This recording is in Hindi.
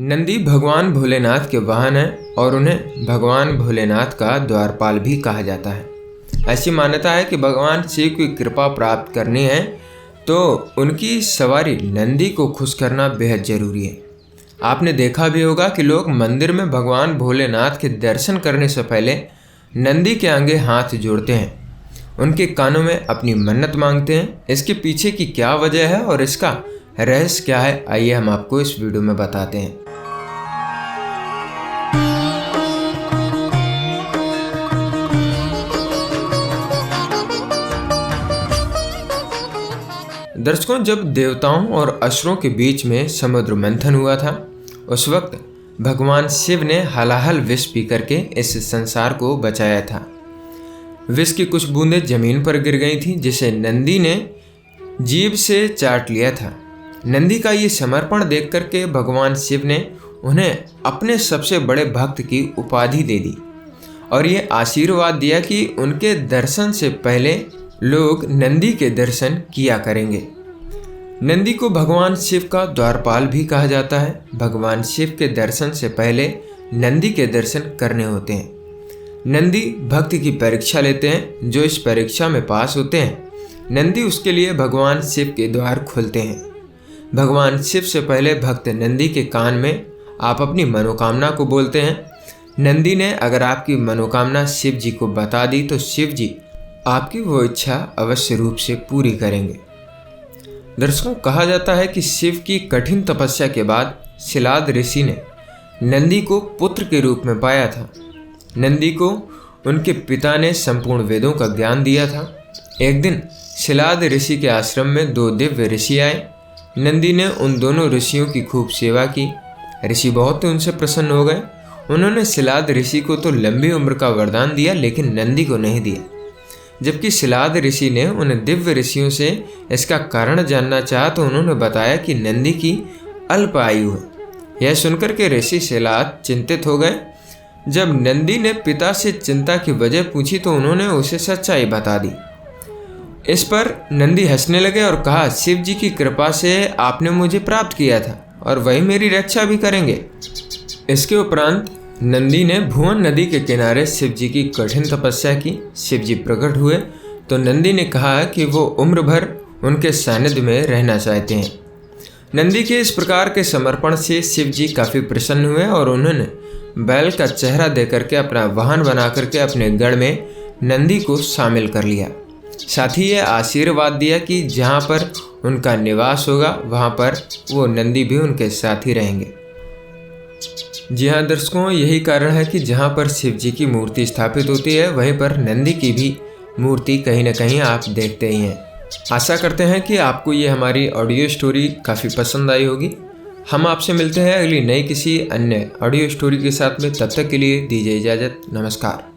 नंदी भगवान भोलेनाथ के वाहन हैं और उन्हें भगवान भोलेनाथ का द्वारपाल भी कहा जाता है। ऐसी मान्यता है कि भगवान शिव की कृपा प्राप्त करनी है तो उनकी सवारी नंदी को खुश करना बेहद ज़रूरी है। आपने देखा भी होगा कि लोग मंदिर में भगवान भोलेनाथ के दर्शन करने से पहले नंदी के आगे हाथ जोड़ते हैं, उनके कानों में अपनी मन्नत मांगते हैं। इसके पीछे की क्या वजह है और इसका रहस्य क्या है, आइए हम आपको इस वीडियो में बताते हैं। दर्शकों, जब देवताओं और असुरों के बीच में समुद्र मंथन हुआ था, उस वक्त भगवान शिव ने हलाहल विष पी करके इस संसार को बचाया था। विष की कुछ बूंदें जमीन पर गिर गई थीं, जिसे नंदी ने जीभ से चाट लिया था। नंदी का ये समर्पण देख करके भगवान शिव ने उन्हें अपने सबसे बड़े भक्त की उपाधि दे दी और ये आशीर्वाद दिया कि उनके दर्शन से पहले लोग नंदी के दर्शन किया करेंगे। नंदी को भगवान शिव का द्वारपाल भी कहा जाता है। भगवान शिव के दर्शन से पहले नंदी के दर्शन करने होते हैं। नंदी भक्त की परीक्षा लेते हैं। जो इस परीक्षा में पास होते हैं, नंदी उसके लिए भगवान शिव के द्वार खोलते हैं। भगवान शिव से पहले भक्त नंदी के कान में आप अपनी मनोकामना को बोलते हैं। नंदी ने अगर आपकी मनोकामना शिव जी को बता दी तो शिव जी आपकी वो इच्छा अवश्य रूप से पूरी करेंगे। दर्शकों, कहा जाता है कि शिव की कठिन तपस्या के बाद शिलाद ऋषि ने नंदी को पुत्र के रूप में पाया था। नंदी को उनके पिता ने संपूर्ण वेदों का ज्ञान दिया था। एक दिन शिलाद ऋषि के आश्रम में दो दिव्य ऋषि आए। नंदी ने उन दोनों ऋषियों की खूब सेवा की। ऋषि बहुत उनसे प्रसन्न हो गए। उन्होंने शिलाद ऋषि को तो लंबी उम्र का वरदान दिया, लेकिन नंदी को नहीं दिया। जबकि शिलाद ऋषि ने उन दिव्य ऋषियों से इसका कारण जानना चाहा तो उन्होंने बताया कि नंदी की अल्प आयु है। यह सुनकर के ऋषि शिलाद चिंतित हो गए। जब नंदी ने पिता से चिंता की वजह पूछी तो उन्होंने उसे सच्चाई बता दी। इस पर नंदी हंसने लगे और कहा, शिव जी की कृपा से आपने मुझे प्राप्त किया था और वही मेरी रक्षा भी करेंगे। इसके उपरांत नंदी ने भुवन नदी के किनारे शिव जी की कठिन तपस्या की। शिव जी प्रकट हुए तो नंदी ने कहा कि वो उम्र भर उनके सानिध्य में रहना चाहते हैं। नंदी के इस प्रकार के समर्पण से शिव जी काफ़ी प्रसन्न हुए और उन्होंने बैल का चेहरा दे करके अपना वाहन बना करके अपने गढ़ में नंदी को शामिल कर लिया। साथ ही ये आशीर्वाद दिया कि जहाँ पर उनका निवास होगा वहाँ पर वो नंदी भी उनके साथ ही रहेंगे। जी हाँ दर्शकों, यही कारण है कि जहाँ पर शिव जी की मूर्ति स्थापित होती है वहीं पर नंदी की भी मूर्ति कहीं ना कहीं आप देखते ही हैं। आशा करते हैं कि आपको ये हमारी ऑडियो स्टोरी काफ़ी पसंद आई होगी। हम आपसे मिलते हैं अगली नई किसी अन्य ऑडियो स्टोरी के साथ में। तब तक के लिए दीजिए इजाज़त। नमस्कार।